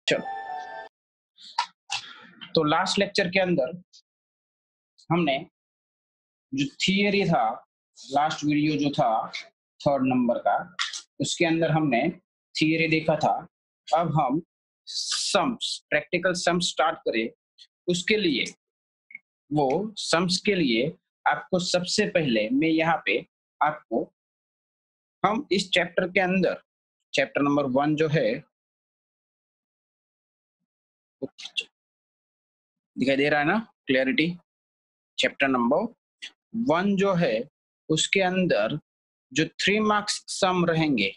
चलो, तो last lecture के अंदर हमने जो थियरी था, लास्ट वीडियो जो था 3rd नंबर का, उसके अंदर हमने थियरी देखा था। अब हम सम्स, प्रैक्टिकल सम्स स्टार्ट करें। उसके लिए वो सम्स के लिए आपको सबसे पहले मैं यहाँ पे आपको, हम इस चैप्टर के अंदर चैप्टर नंबर 1 जो है, दिखाई दे रहा है ना, क्लियरिटी। चैप्टर नंबर 1 जो है उसके अंदर जो 3 मार्क्स सम रहेंगे,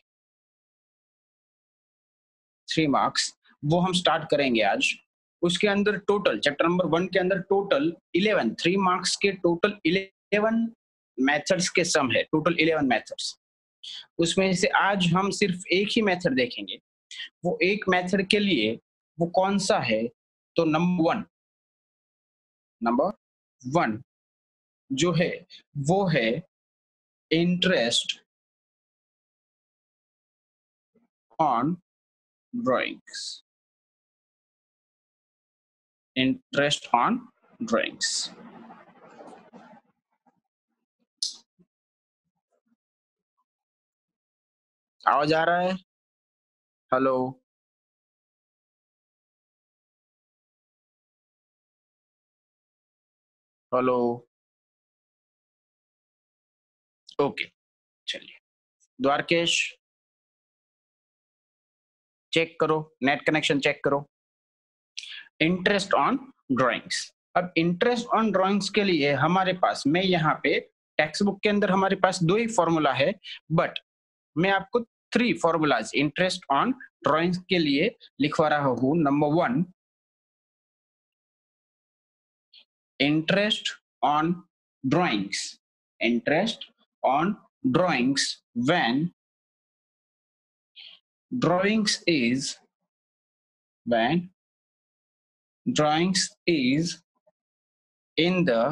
3 मार्क्स, वो हम स्टार्ट करेंगे आज। उसके अंदर टोटल, चैप्टर नंबर 1 के अंदर टोटल 11, 3 मार्क्स के टोटल 11 मेथड्स के सम है, टोटल 11 मेथड्स। उसमें से आज हम सिर्फ एक ही मेथड देखेंगे। वो एक मेथड के लिए वो कौन सा है, तो नंबर 1 जो है वो है interest on drawings, interest on drawings. आवाज आ रहा है? Hello, hello, okay. चलिए, द्वारकेश चेक करो, नेट कनेक्शन चेक करो। Interest on drawings. अब इंटरेस्ट ऑन ड्राइंग्स के लिए हमारे पास, मैं यहाँ पे टेक्स्ट बुक के अंदर हमारे पास 2 ही फॉर्मूला है, बट मैं आपको 3 फॉर्मूलाज इंटरेस्ट ऑन ड्राइंग्स के लिए लिखवा रहा हूँ। Number 1, interest on drawings, interest on drawings when drawings is in the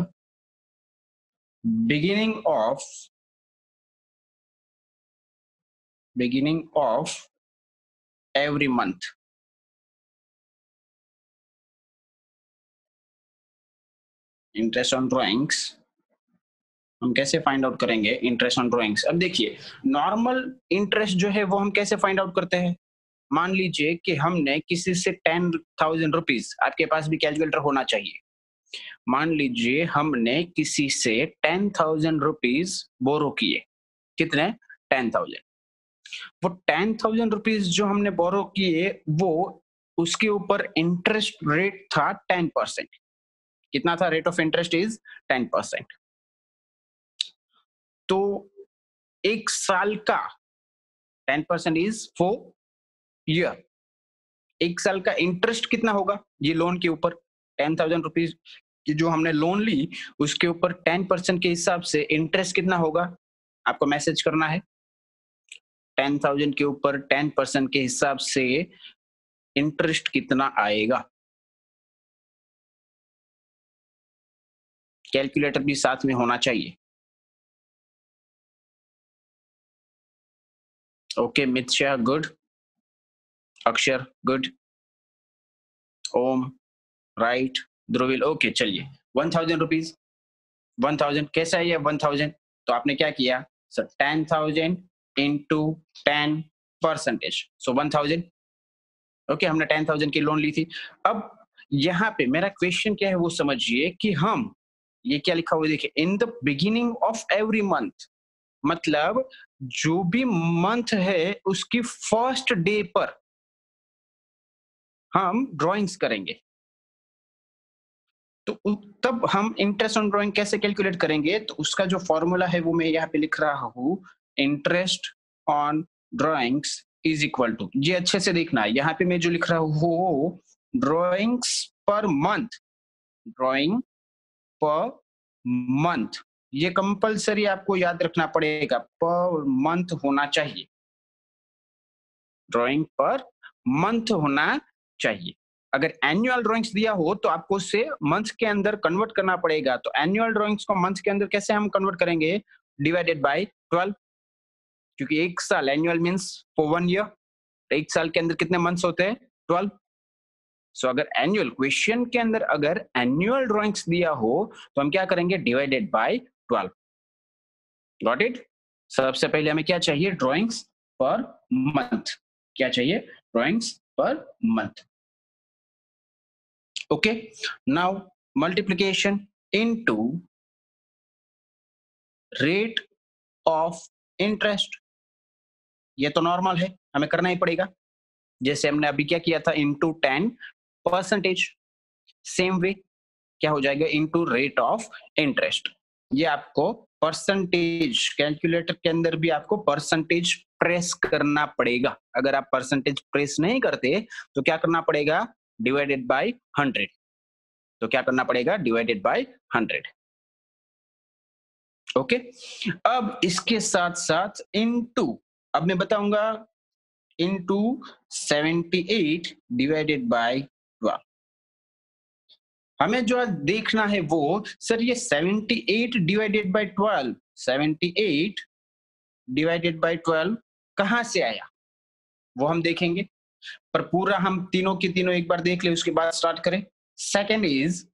beginning of every month. Interest on drawings हम कैसे फाइंड आउट करेंगे? इंटरेस्ट ऑन ड्राइंग्स, अब देखिए, नॉर्मल इंटरेस्ट जो है वो हम कैसे फाइंड आउट करते हैं। मान लीजिए कि हमने किसी से 10,000 रुपीज, आपके पास भी कैलकुलेटर होना चाहिए। मान लीजिए हमने किसी से 10,000 रुपीज बोरो किए। कितने? 10,000। वो 10,000 रुपीज जो हमने बोरो किए, वो उसके ऊपर इंटरेस्ट रेट था 10%। कितना था? Rate of interest is 10%। तो एक साल का 10% इज 4 ईयर। एक साल का इंटरेस्ट कितना होगा ये लोन के ऊपर? 10,000 रुपीज की जो हमने लोन ली, उसके ऊपर 10% के हिसाब से इंटरेस्ट कितना होगा, आपको मैसेज करना है। 10,000 के ऊपर 10% के हिसाब से इंटरेस्ट कितना आएगा? कैलकुलेटर भी साथ में होना चाहिए। ओके, मित्शा गुड, अक्षर गुड, ओम राइट, ध्रुविल ओके। चलिए, 1,000 रुपीज, 1,000 कैसा है ये 1,000? तो आपने क्या किया सर? 10,000 इंटू 10%, सो 1,000। ओके, हमने 10,000 की लोन ली थी। अब यहाँ पे मेरा क्वेश्चन क्या है वो समझिए कि हम, ये क्या लिखा हुआ देखिए, in the beginning of every month, मतलब जो भी मंथ है उसकी फर्स्ट डे पर हम ड्राइंग्स करेंगे। तो तब हम इंटरेस्ट ऑन ड्राइंग कैसे कैलकुलेट करेंगे? तो उसका जो फॉर्मूला है वो मैं यहाँ पे लिख रहा हूँ, interest on drawings is equal to, ये अच्छे से देखना है, यहाँ पे मैं जो लिख रहा हूँ drawings per month, drawing per month, ये कंपलसरी आपको याद रखना पड़ेगा, पर मंथ होना चाहिए, ड्राइंग पर मंथ होना चाहिए। अगर एनुअल ड्राइंग्स दिया हो तो आपको उससे मंथ के अंदर कन्वर्ट करना पड़ेगा। तो एनुअल ड्राइंग्स को मंथ के अंदर कैसे हम कन्वर्ट करेंगे? डिवाइडेड बाय 12, क्योंकि एक साल, एनुअल मींस फॉर 1 ईयर, एक साल के अंदर कितने मंथ्स होते हैं? 12। सो अगर एनुअल क्वेश्चन के अंदर अगर एनुअल ड्राइंग्स दिया हो तो हम क्या करेंगे, डिवाइडेड बाय 12। Got it. सबसे पहले हमें क्या चाहिए, ड्राइंग्स पर मंथ। क्या चाहिए, drawings per month. Okay, now multiplication into rate of interest, ये तो नॉर्मल है, हमें करना ही पड़ेगा। जैसे हमने अभी क्या किया था, इनटू 10%। सेम वे क्या हो जाएगा, इनटू रेट ऑफ इंटरेस्ट। ये आपको परसेंटेज कैलकुलेटर के अंदर भी आपको परसेंटेज प्रेस करना पड़ेगा। अगर आप परसेंटेज प्रेस नहीं करते तो क्या करना पड़ेगा, डिवाइडेड बाय 100। तो क्या करना पड़ेगा, डिवाइडेड बाय 100। ओके, अब इसके साथ साथ इनटू, अब मैं बताऊंगा इनटू 78 डिवाइडेड बाय 12। हमें जो आज देखना है वो, सर ये 78 डिवाइडेड बाय 12, 78 डिवाइडेड बाय 12 कहां से आया, वो हम देखेंगे। पर पूरा हम तीनों के तीनों एक बार देख ले, उसके बाद स्टार्ट करें। Second is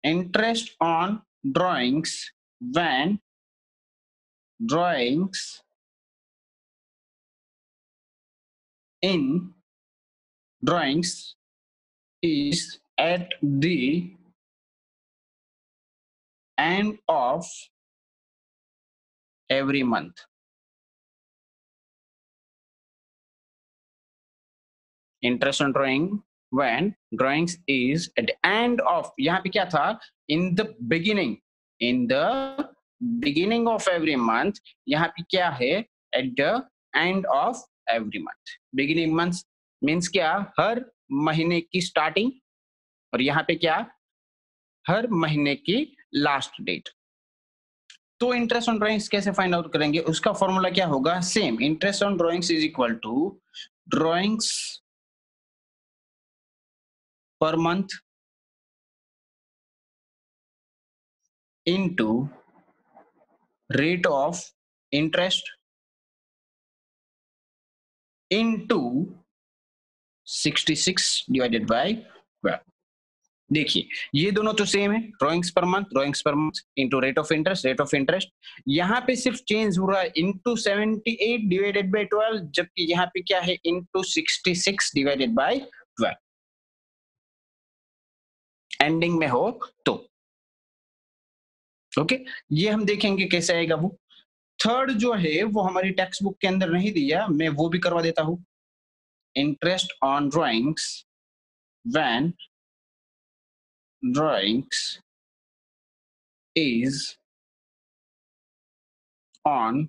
interest on drawings when drawings in drawings is at the end of every month. Interest on drawing when drawings is at the end of, यहाँ पे क्या था, in the beginning, in the beginning of every month। यहाँ पे क्या है, at the end of every month। beginning month means क्या, हर महीने की स्टार्टिंग, और यहाँ पे क्या, हर महीने की लास्ट डेट। तो इंटरेस्ट ऑन ड्राइंग्स कैसे फाइंड आउट करेंगे, उसका फॉर्मूला क्या होगा, same, interest on drawings is equal to drawings per month into rate of interest into 66 divided by 12। देखिए ये दोनों तो सेम है, drawings per month into rate of interest. यहाँ पे सिर्फ चेंज हो रहा है इनटू 78 डिवाइडेड बाय 12, जबकि यहाँ पे क्या है, इनटू 66 डिवाइडेड बाय 12 एंडिंग में हो तो। ओके, ये हम देखेंगे कैसे आएगा वो। थर्ड जो है वो हमारी टेक्स्ट बुक के अंदर नहीं दिया, मैं वो भी करवा देता हूं। Interest on drawings when drawings is on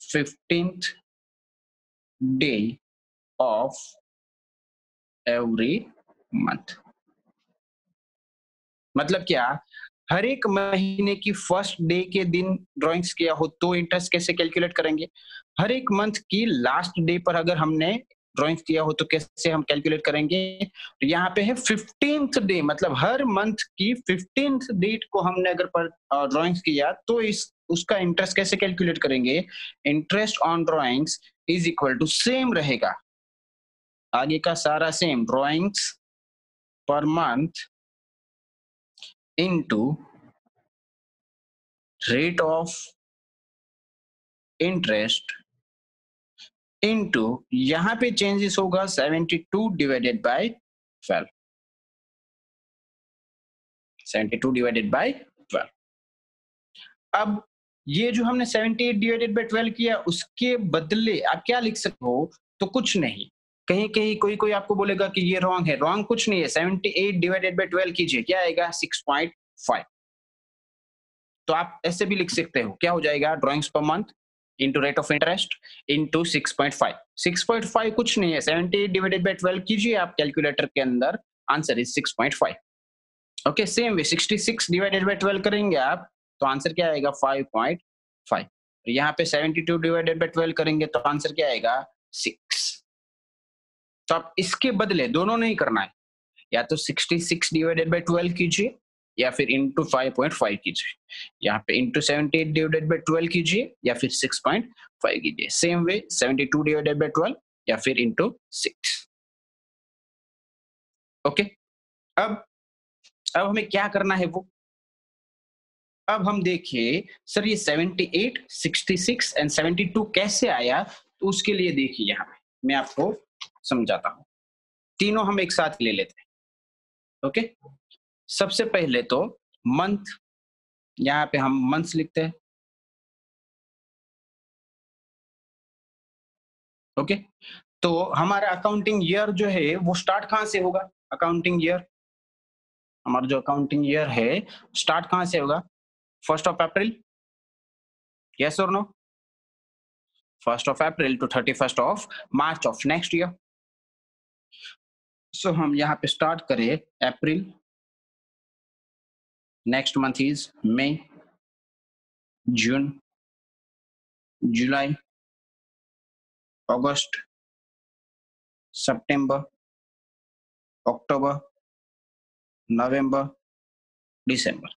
15th day of every month. मतलब क्या, हर एक महीने की फर्स्ट डे के दिन ड्राइंग्स किया हो तो इंटरेस्ट कैसे कैलकुलेट करेंगे, हर एक मंथ की लास्ट डे पर अगर हमने ड्राइंग्स किया हो तो कैसे हम कैलकुलेट करेंगे। तो यहाँ पे है 15th डे, मतलब हर मंथ की 15th डेट को हमने अगर पर ड्राइंग्स किया तो इस उसका इंटरेस्ट कैसे कैलकुलेट करेंगे। Interest on drawings is equal to same रहेगा, आगे का सारा same, drawings per month into rate of interest into, यहां पे चेंजेस होगा 72 डिवाइडेड बाय 12, 72 डिवाइडेड बाय 12। अब ये जो हमने 78 डिवाइडेड बाय 12 किया, उसके बदले आप क्या लिख सकते हो, तो कुछ नहीं। कहीं कहीं कोई कोई आपको बोलेगा कि ये रॉन्ग है, रॉन्ग कुछ नहीं है। 78 डिवाइडेड बाय 12 कीजिए, क्या आएगा, 6.5। तो आप ऐसे भी लिख सकते हो, क्या हो जाएगा, drawings per month into rate of interest into 6.5। 6.5 कुछ नहीं है, 78 डिवाइडेड बाय 12 कीजिए आप कैलकुलेटर के अंदर, answer is 6.5। Okay, same way 66 divided by 12 करेंगे आप तो आंसर क्या आएगा, 5.5। यहाँ पे 72 डिवाइडेड बाय 12 करेंगे तो आंसर क्या आएगा, 6। तो आप इसके बदले दोनों नहीं करना है, या तो 66 डिवाइडेड बाय 12 कीजिए या फिर इंटू 5.5 कीजिए। यहाँ पे इंटू 78 डिवाइडेड बाय 12 कीजिए या फिर 6.5 कीजिए। सेम वे 72 डिवाइडेड बाय 12 या फिर इंटू 6। ओके। अब अब हमें क्या करना है वो, अब हम देखिए सर ये 78, 66 एंड 72 कैसे आया, तो उसके लिए देखिए यहाँ पे मैं आपको समझाता हूँ। तीनों हम एक साथ ले लेते हैं। ओके, सबसे पहले तो मंथ, यहाँ पे हम मंथ्स लिखते हैं। ओके, तो हमारा अकाउंटिंग ईयर जो है वो स्टार्ट कहाँ से होगा? अकाउंटिंग ईयर, हमारा जो अकाउंटिंग ईयर है स्टार्ट कहाँ से होगा? 1 अप्रैल, यस और no? 1 April to 31 March of next year. So हम यहाँ पे स्टार्ट करें April, next month is May, June, July, August, September, October, November, December.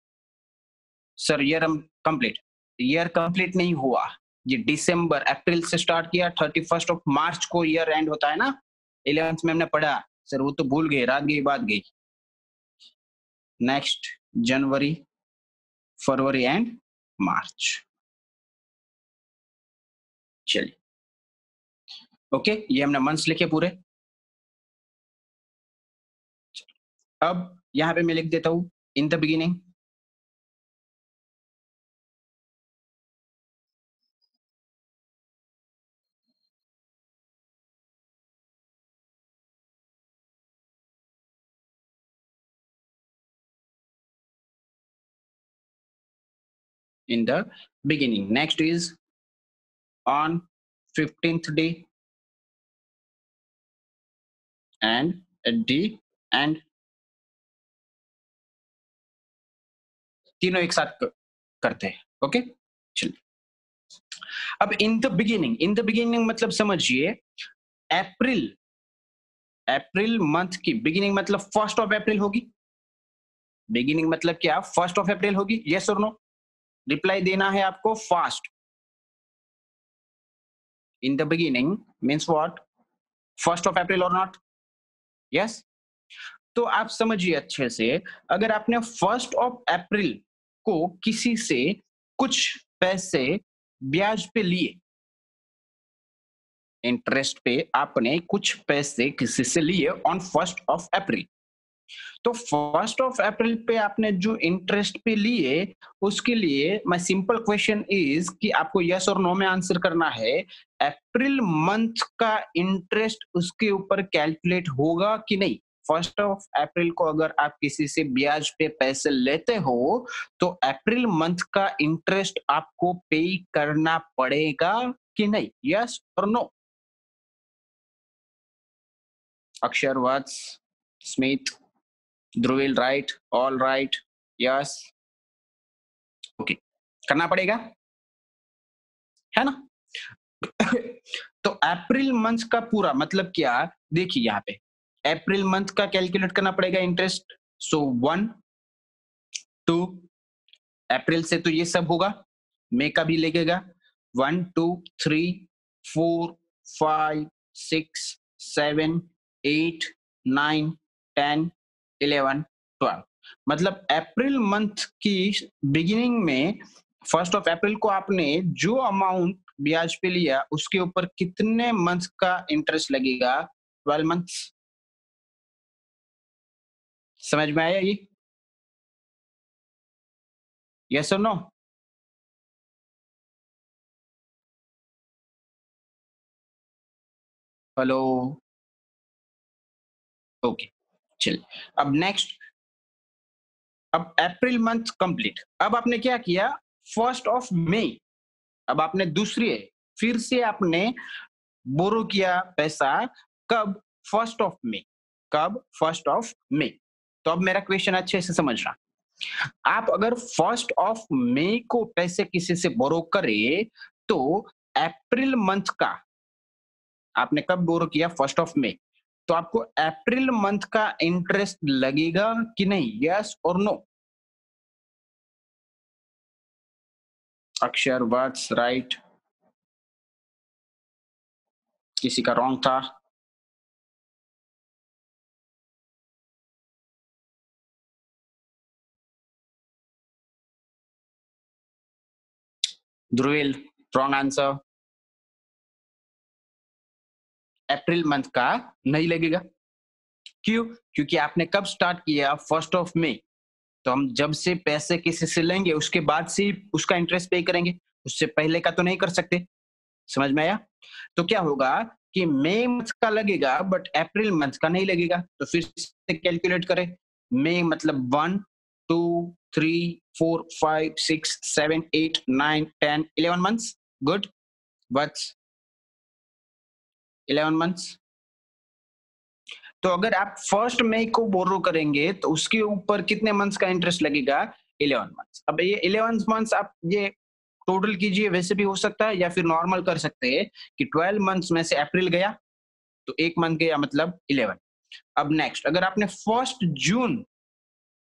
Sir year हम कंप्लीट, ईयर कंप्लीट नहीं हुआ, ये दिसंबर अप्रैल से स्टार्ट किया, 31 मार्च को ईयर एंड होता है ना, 11th में हमने पढ़ा। सर वो तो भूल गए, रात गई बात गई। नेक्स्ट जनवरी, फरवरी एंड मार्च। चलिए, ओके, ये हमने मंथ्स लिखे पूरे। अब यहाँ पे मैं लिख देता हूँ in the beginning, in the beginning, next is on 15th day and at the end, तीनों एक साथ करते हैं। ओके, चलिए। अब in the beginning, in the beginning मतलब समझिए अप्रैल, अप्रैल मंथ की बिगिनिंग मतलब 1 अप्रैल होगी। बिगिनिंग मतलब क्या? 1 अप्रैल होगी, यस और नो? रिप्लाई देना है आपको fast. In the beginning means what? 1 अप्रैल और नॉट? यस। तो आप समझिए अच्छे से, अगर आपने 1 अप्रैल को किसी से कुछ पैसे ब्याज पे लिए, इंटरेस्ट पे आपने कुछ पैसे किसी से लिए ऑन 1 अप्रैल, तो 1 अप्रैल पे आपने जो इंटरेस्ट पे लिए, उसके लिए माय सिंपल क्वेश्चन इज कि आपको यस और नो में आंसर करना है। अप्रैल मंथ का इंटरेस्ट उसके ऊपर कैलकुलेट होगा कि नहीं? 1 अप्रैल को अगर आप किसी से ब्याज पे पैसे लेते हो, तो अप्रैल मंथ का इंटरेस्ट आपको पे करना पड़ेगा कि नहीं? यस और no? Akshar, Vats, Smith, Dhruvil, right, all right, yes, okay, करना पड़ेगा, है ना? तो अप्रैल मंथ का पूरा मतलब क्या? देखिए यहाँ पे अप्रैल मंथ का कैलकुलेट करना पड़ेगा इंटरेस्ट। सो 1, 2, अप्रैल से तो ये सब होगा, मई का भी लगेगा, 1, 2, 3, 4, 5, 6, 7, 8, 9, 10, 11, 12, मतलब अप्रैल मंथ की बिगिनिंग में 1 अप्रैल को आपने जो अमाउंट ब्याज पे लिया उसके ऊपर कितने मंथ का इंटरेस्ट लगेगा? 12 मंथ्स। समझ में आया ये? यस और नो? हेलो, ओके, चलिए। अब नेक्स्ट, अब अप्रैल मंथ कंप्लीट, अब आपने क्या किया? 1 मई, अब आपने दूसरी, फिर से आपने बोरो किया पैसा, कब? 1 मई, कब? 1 मई। तो अब मेरा क्वेश्चन अच्छे से समझना, आप अगर 1 मई को पैसे किसी से बोरो करे, तो अप्रैल मंथ का आपने कब बोरो किया? 1 मई, तो आपको अप्रैल मंथ का इंटरेस्ट लगेगा कि नहीं? यस और नो? अक्षर, वर्ड्स, राइट, किसी का रॉन्ग था? Dhruvil, wrong answer. April month का नहीं लगेगा। क्यों? क्योंकि आपने कब स्टार्ट किया? 1 मई। तो हम जब से पैसे किसी से लेंगे उसके बाद से ही उसका इंटरेस्ट पे करेंगे, उससे पहले का तो नहीं कर सकते। समझ में आया? तो क्या होगा कि मई मंथ का लगेगा बट अप्रैल मंथ का नहीं लगेगा। तो फिर से कैलकुलेट करें। मई मतलब 1 2 3 4 5 6 7 8 9 10 11 मंथ्स। गुड। But 11 months. तो अगर आप 1 मई को बोरो करेंगे तो उसके ऊपर कितने मंथ्स का इंटरेस्ट लगेगा? 11 मंथ्स। अब ये 11 मंथ्स आप ये टोटल कीजिए, वैसे भी हो सकता है या फिर नॉर्मल कर सकते हैं कि 12 मंथ्स में से अप्रैल गया तो एक मंथ गया मतलब 11। अब नेक्स्ट, अगर आपने 1 जून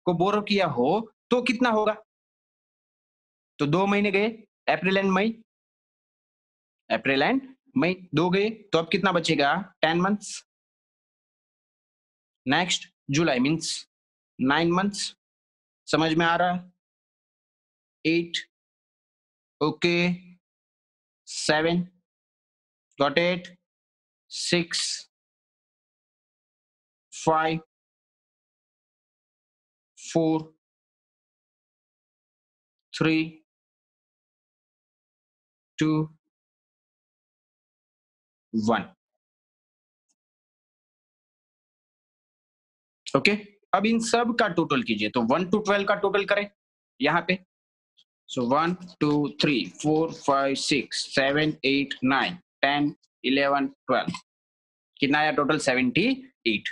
को बोरो किया हो तो कितना होगा? तो 2 महीने गए, अप्रैल एंड मई। अप्रैल एंड मई 2 गए, तो अब कितना बचेगा? 10 months. Next July means 9 months. समझ में आ रहा है? 8, ओके, 7, गॉट इट, 6, 5, 4, 3, 2, 1। ओके। अब इन सब का टोटल कीजिए, तो 1 to 12 का टोटल करें यहाँ पे। सो 1 2 3 4 5 6 7 8 9 10 11 12। कितना आया टोटल? 78।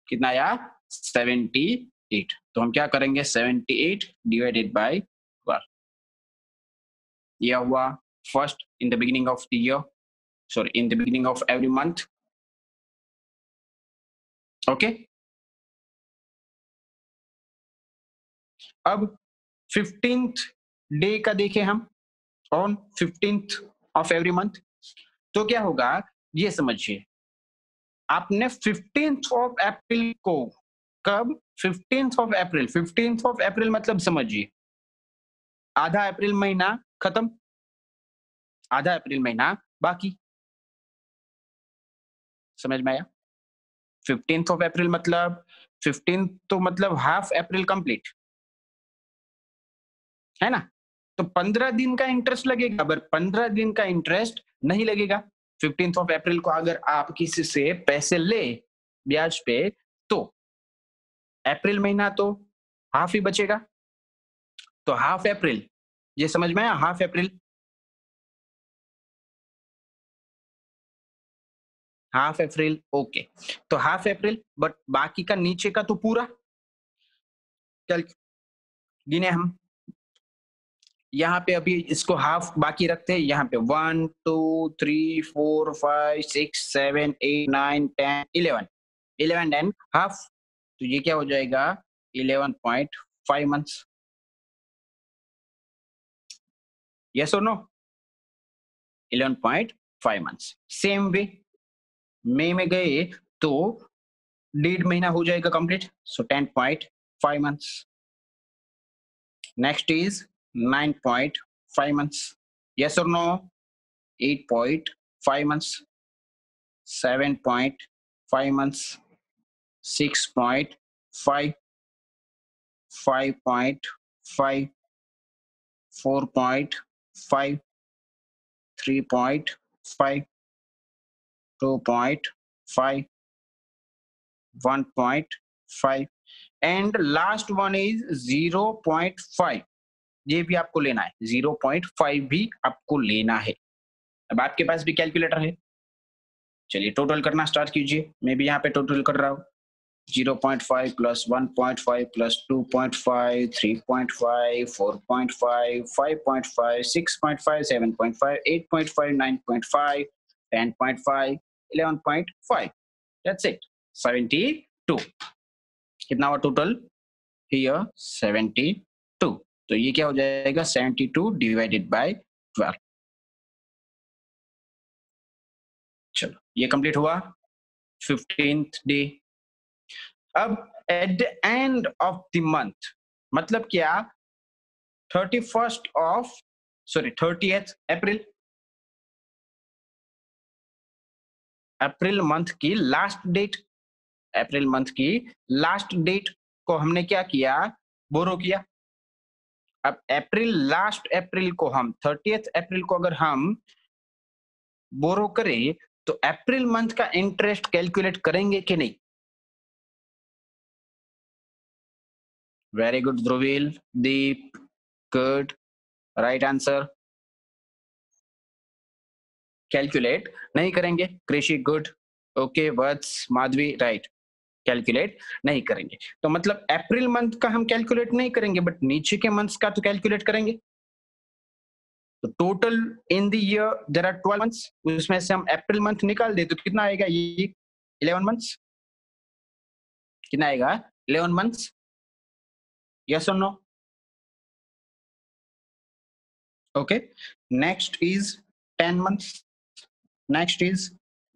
कितना आया? 78। तो हम क्या करेंगे? 78 डिवाइडेड बाय 12। यह हुआ first in the beginning of the year, sorry in the beginning of every month. Okay. अब 15th डे का देखें हम, on 15th of every month. तो क्या होगा ये समझिए। आपने 15th ऑफ अप्रैल को, कब? 15th of April. 15th of April मतलब समझिए आधा अप्रैल महीना खत्म, आधा अप्रैल महीना बाकी। समझ में आया? 15th ऑफ अप्रैल मतलब 15th तो मतलब हाफ अप्रैल कंप्लीट है ना। तो 15 दिन का इंटरेस्ट लगेगा, पर 15 दिन का इंटरेस्ट नहीं लगेगा। 15th ऑफ अप्रैल को अगर आप किसी से पैसे ले ब्याज पे, तो अप्रैल महीना तो हाफ ही बचेगा। तो हाफ अप्रैल, ये समझ में आया? हाफ अप्रैल, हाफ अप्रैल। ओके। तो हाफ अप्रैल बट बाकी का नीचे का तो पूरा। चल गिने हम। यहाँ पे अभी इसको हाफ बाकी रखते हैं। यहाँ पे 1 2 3 4 5 6 7 8 9 10 11, 11 एंड हाफ। तो ये क्या हो जाएगा? 11.5 मंथ्स। यस और नो? 11.5 मंथ्स। सेम वे मई में गए तो 1.5 महीना हो जाएगा complete, so 10.5 months. Next is 9.5 months. Yes or no? 8.5 months, 7.5 months, 6.5, 5.5, 4.5, 3.5, 2.5, 1.5 and last one is 0.5। ये भी आपको लेना है, 0.5 भी आपको लेना है। अब आपके पास भी कैलकुलेटर है, चलिए टोटल करना स्टार्ट कीजिए। मैं भी यहाँ पे टोटल कर रहा हूँ। 0.5 plus 1.5 plus 2.5, 3.5, 4.5, 5.5, 6.5, 7.5, 8.5, 9.5, 10.5, 11.5। That's it. 72। कितना हुआ टोटल? हियर 72। तो ये क्या हो जाएगा? 72 डिवाइडेड बाय 12। चलो ये कंप्लीट हुआ 15th डे। अब at the end of the month मतलब क्या? 31st of sorry 30th April, April month की लास्ट डेट, अप्रैल मंथ की लास्ट डेट को हमने क्या किया, बोरो किया। अब अप्रैल लास्ट अप्रैल को हम 30th अप्रैल को अगर हम बोरो करें तो अप्रैल मंथ का इंटरेस्ट कैलकुलेट करेंगे कि नहीं? वेरी गुड ध्रुवील, दीप, गुड, राइट आंसर। कैलकुलेट नहीं करेंगे। कृषि गुड, ओके, वत्स, माधवी राइट, कैलकुलेट नहीं करेंगे। तो मतलब अप्रैल मंथ का हम कैलकुलेट नहीं करेंगे, बट नीचे के मंथ्स का तो कैलकुलेट करेंगे। तो total in the year there are 12 months, उसमें से हम अप्रैल मंथ निकाल दे तो कितना आएगा, ये 11 मंथ्स। कितना आएगा? 11 मंथ्स। यस और no? Okay, next is 10 months, next is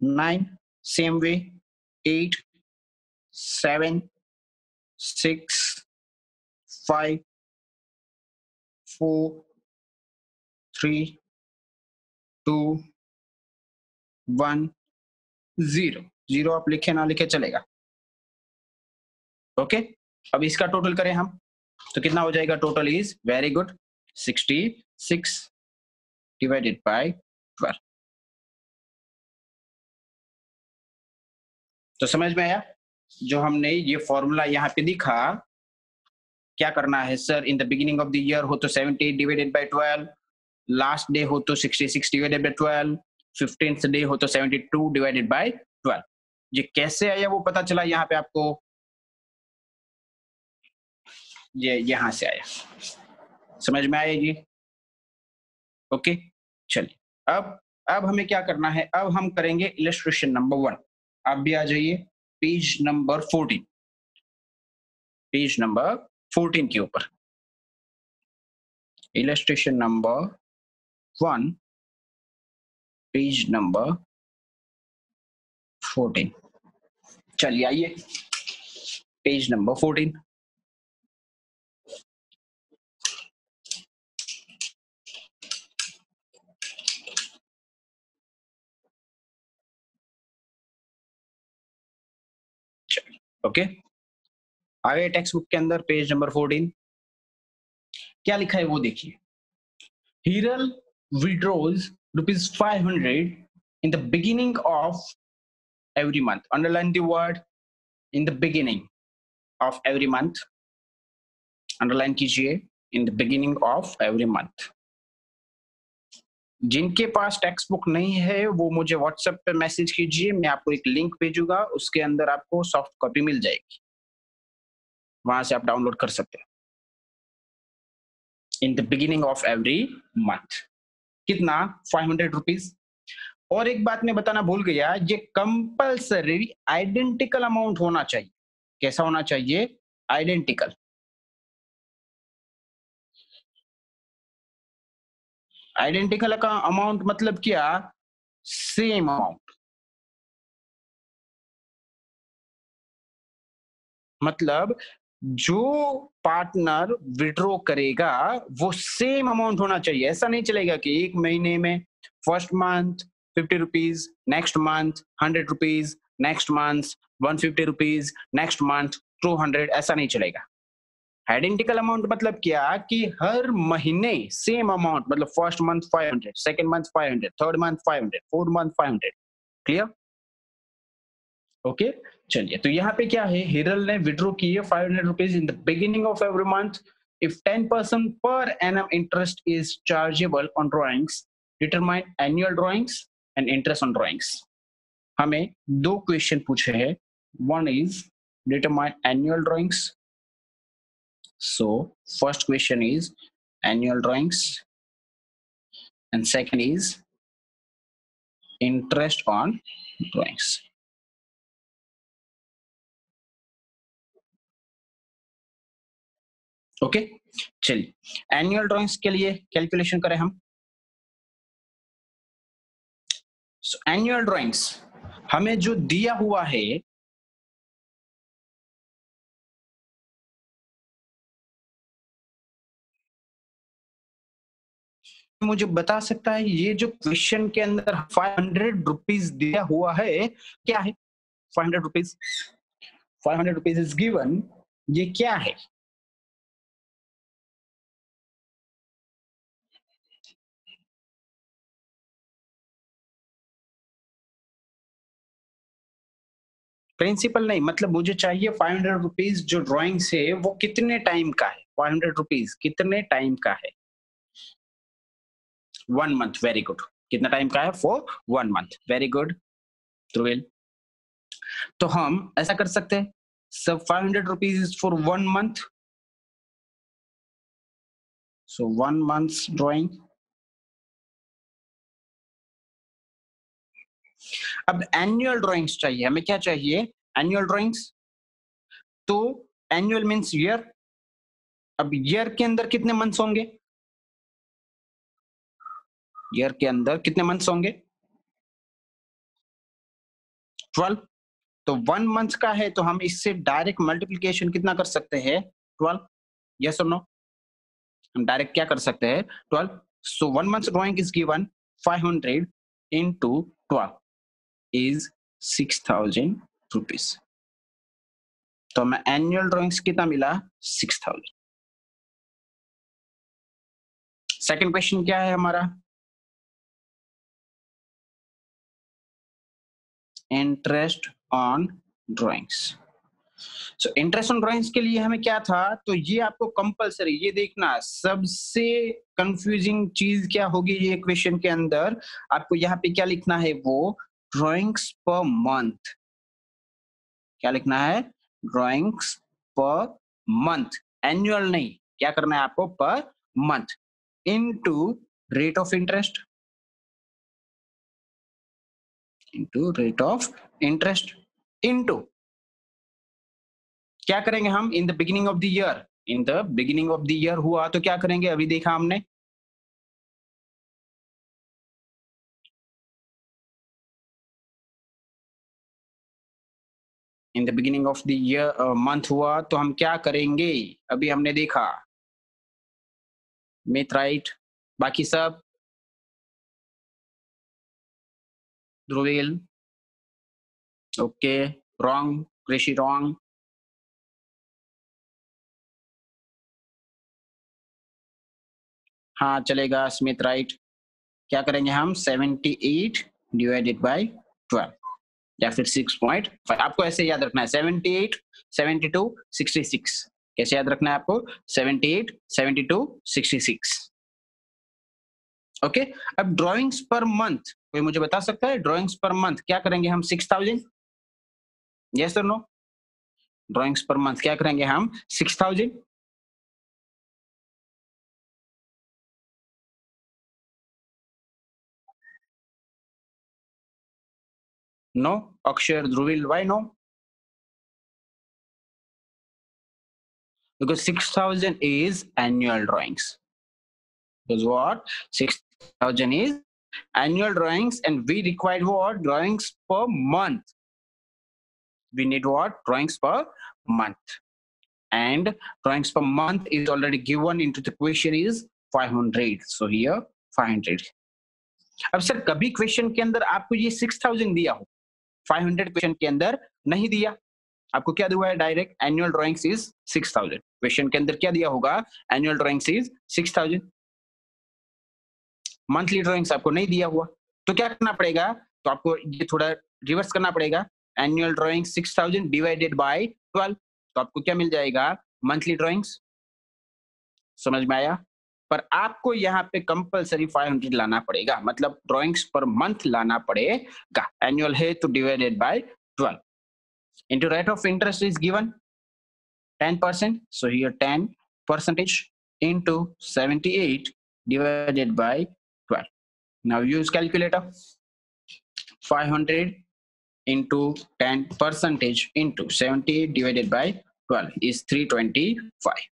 9, same way, 8, 7, 6, 5, 4, 3, 2, 1, 0। 0 आप लिखे ना लिखे चलेगा। ओके, अब इसका टोटल करें हम तो कितना हो जाएगा? Total is very good 66 divided by 12। तो समझ में आया? जो हमने ये फॉर्मूला यहाँ पे दिखा, क्या करना है sir, in the beginning of the year हो तो 78 डिवाइडेड बाय 12, लास्ट डे हो तो 66 डिवाइडेड बाय 12, 15th डे हो तो 72 डिवाइडेड बाय 12। ये कैसे आया वो पता चला यहाँ पे आपको, ये यहां से आया। समझ में आया ये? ओके, चलिए अब हमें क्या करना है, अब हम करेंगे इलस्ट्रेशन नंबर 1। आप भी आ जाइए पेज नंबर 14, पेज नंबर 14 के ऊपर, इलस्ट्रेशन नंबर 1, पेज नंबर 14। चलिए आइए पेज नंबर 14। ओके, आगे टेक्स्ट बुक के अंदर पेज नंबर 14 क्या लिखा है वो देखिए। Hiral withdraws ₹500 in the beginning of every month. Underline the word in the beginning of every month. Underline कीजिए in the beginning of every month. जिनके पास टेक्स्ट बुक नहीं है वो मुझे व्हाट्सएप पे मैसेज कीजिए, मैं आपको एक लिंक भेजूंगा, उसके अंदर आपको सॉफ्ट कॉपी मिल जाएगी, वहां से आप डाउनलोड कर सकते हैं। In the beginning of every month कितना? 500 रुपीज। और एक बात मैं बताना भूल गया, ये कंपल्सरी आइडेंटिकल अमाउंट होना चाहिए। कैसा होना चाहिए? आइडेंटिकल। आइडेंटिकल का अमाउंट मतलब क्या? Same amount. मतलब जो पार्टनर विड्रॉ करेगा वो सेम अमाउंट होना चाहिए। ऐसा नहीं चलेगा कि एक महीने में first month 50 rupees, next month 100 rupees, next month 150 rupees, next month 200, ऐसा नहीं चलेगा। आइडेंटिकल अमाउंट मतलब क्या कि हर महीने सेम अमाउंट, मतलब first month 500, second month 500, third month 500, fourth month 500। Clear? Okay, चलिए तो यहाँ पे क्या है, हिरल ने विड्रॉ किए 500 rupees in the beginning of every month. If 10% per annum interest is chargeable on drawings, determine annual drawings and interest on drawings. हमें दो क्वेश्चन पूछे हैं, one is determine annual drawings. So first question is annual drawings and second is interest on drawings. Okay, चलिए annual drawings के लिए calculation करें हम। Annual drawings हमें जो दिया हुआ है मुझे बता सकता है ये जो क्वेश्चन के अंदर 500 रुपीज दिया हुआ है क्या है? 500 रुपीज, 500 रुपीज इज गिवन, ये क्या है? प्रिंसिपल नहीं, मतलब मुझे चाहिए 500 रुपीज जो ड्राइंग से वो कितने टाइम का है? 500 रुपीज कितने टाइम का है? 1 मंथ, वेरी गुड। कितना टाइम का है? For 1 month, very good Dhruvil. तो हम ऐसा कर सकते हैं, सब 500 rupees is for 1 month, so 1 months drawing. अब एनुअल ड्राइंग्स चाहिए हमें, क्या चाहिए? Annual drawings. तो एनुअल मीन्स ईयर। अब ईयर के अंदर कितने मंथ्स होंगे? ईयर के अंदर कितने मंथ्स होंगे? 12। तो 1 मंथ का है तो हम इससे डायरेक्ट मल्टीप्लीकेशन कितना कर सकते हैं? 12। यस और नो? हम डायरेक्ट क्या कर सकते हैं? 12। सो 1 month drawing is given 500 into 12 is 6000 rupees. तो हमें एनुअल ड्राइंग्स कितना मिला? 6000। सेकंड क्वेश्चन क्या है हमारा? Interest on drawings. So interest on drawings के लिए हमें क्या था? तो ये आपको कंपलसरी, ये देखना सबसे कंफ्यूजिंग चीज क्या होगी ये क्वेश्चन के अंदर, आपको यहाँ पे क्या लिखना है? वो ड्राइंग्स पर मंथ। क्या लिखना है? ड्राइंग्स पर मंथ, एनुअल नहीं। क्या करना है आपको? पर month into rate of interest, into rate of interest, into क्या करेंगे हम? In the beginning of the year, in the beginning of the year हुआ तो क्या करेंगे? अभी देखा हमने, in the beginning of the year month हुआ तो हम क्या करेंगे? अभी हमने देखा, मिथ राइट। बाकी सब ध्रुवील ओके, रॉन्ग कृषि रॉन्ग। हाँ चलेगा, स्मिथ राइट। क्या करेंगे हम? 78 डिवाइडेड बाई 12 या फिर 6.5। आपको ऐसे याद रखना है, 78, 72, 66। कैसे याद रखना है आपको? 78, 72, 66। ओके। अब ड्राइंग्स पर मंथ, कोई मुझे बता सकता है ड्राइंग्स पर मंथ क्या करेंगे हम? 6000। यस और नो? ड्राइंग्स पर मंथ क्या करेंगे हम? 6000। नो? अक्षर, Dhruvil, why no? Because 6000 is annual drawings. Because what? 6000 is annual drawings and we require what? Drawings per month. We need what? Drawings per month. And drawings per month is already given into the question is 500. So here 500. अब sir कभी question के अंदर आपको ये 6000 दिया हो, 500 question के अंदर नहीं दिया, आपको क्या दिया है? Direct annual drawings is 6000। Question के अंदर क्या दिया होगा? Annual drawings is 6000। Monthly drawings आपको नहीं दिया हुआ, तो क्या करना पड़ेगा? तो आपको ये थोड़ा रिवर्स करना पड़ेगा। एनुअल ड्राइंग 6000 डिवाइडेड बाय 12, तो आपको क्या मिल जाएगा? Monthly drawings. समझ में आया? पर आपको यहाँ पे कंपलसरी 500 लाना पड़ेगा, मतलब ड्राइंग्स पर मंथ लाना पड़ेगा। एनुअल है तो divided by 12 into rate of interest is given 10%, so here 10 percentage into 78 divided by 12. Now use calculator. 500 into 10 percentage into 78 divided by 12 is 325.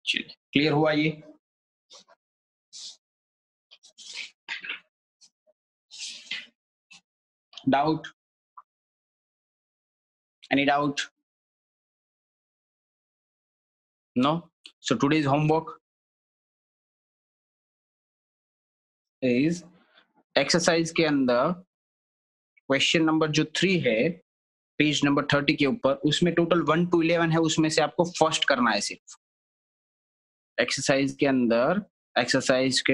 चलिए क्लियर हुआ ये? Doubt? Any doubt? No. So today's homework is exercise के अंदर question number जो 3 है page number 30 के ऊपर, उसमें टोटल 1 to 11 है, उसमें से आपको फर्स्ट करना है सिर्फ. एक्सरसाइज के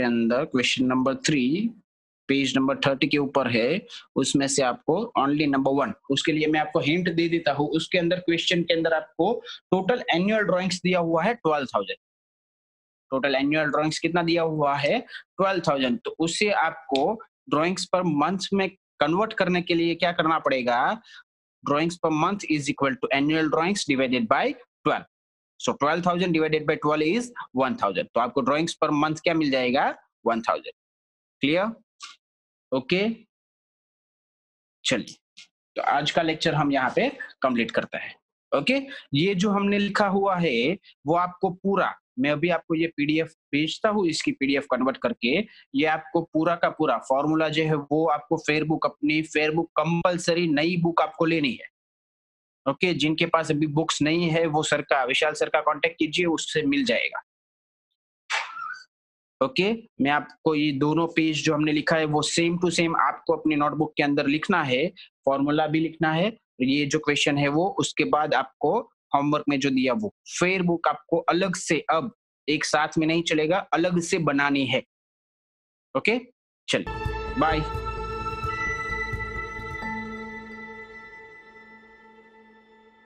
अंदर क्वेश्चन नंबर 3 पेज नंबर 30 के ऊपर है, उसमें से आपको ओनली नंबर 1. उसके लिए मैं आपको हिंट दे देता हूँ. उसके अंदर क्वेश्चन के अंदर आपको टोटल एनुअल ड्राइंग्स दिया हुआ है 12,000. टोटल एनुअल ड्राइंग्स कितना दिया हुआ है? 12,000. तो उससे आपको ड्राइंग्स पर मंथ में कन्वर्ट करने के लिए क्या करना पड़ेगा? Drawings per month is equal to annual drawings divided by 12. So 12,000 divided by 12 is 1,000. तो आपको ड्राइंग्स पर मंथ क्या मिल जाएगा? 1,000. क्लियर? ओके, चलिए. तो आज का लेक्चर हम यहाँ पे कंप्लीट करते हैं. ओके, ये जो हमने लिखा हुआ है वो आपको पूरा, मैं अभी आपको ये पीडीएफ भेजता हूँ, इसकी पीडीएफ कन्वर्ट करके ये आपको पूरा का पूरा फॉर्मूला जो है वो आपको फेयर बुक कंपलसरी नई बुक आपको लेनी है. ओके, जिनके पास अभी बुक्स नहीं है वो विशाल सर का कांटेक्ट कीजिए, उससे मिल जाएगा. ओके, मैं आपको ये दोनों पेज जो हमने लिखा है वो सेम टू सेम आपको अपनी नोटबुक के अंदर लिखना है, फॉर्मूला भी लिखना है, ये जो क्वेश्चन है वो, उसके बाद आपको होमवर्क में जो दिया वो फेयर बुक आपको अलग से, अब एक साथ में नहीं चलेगा, अलग से बनानी है. ओके, चलिए, बाय.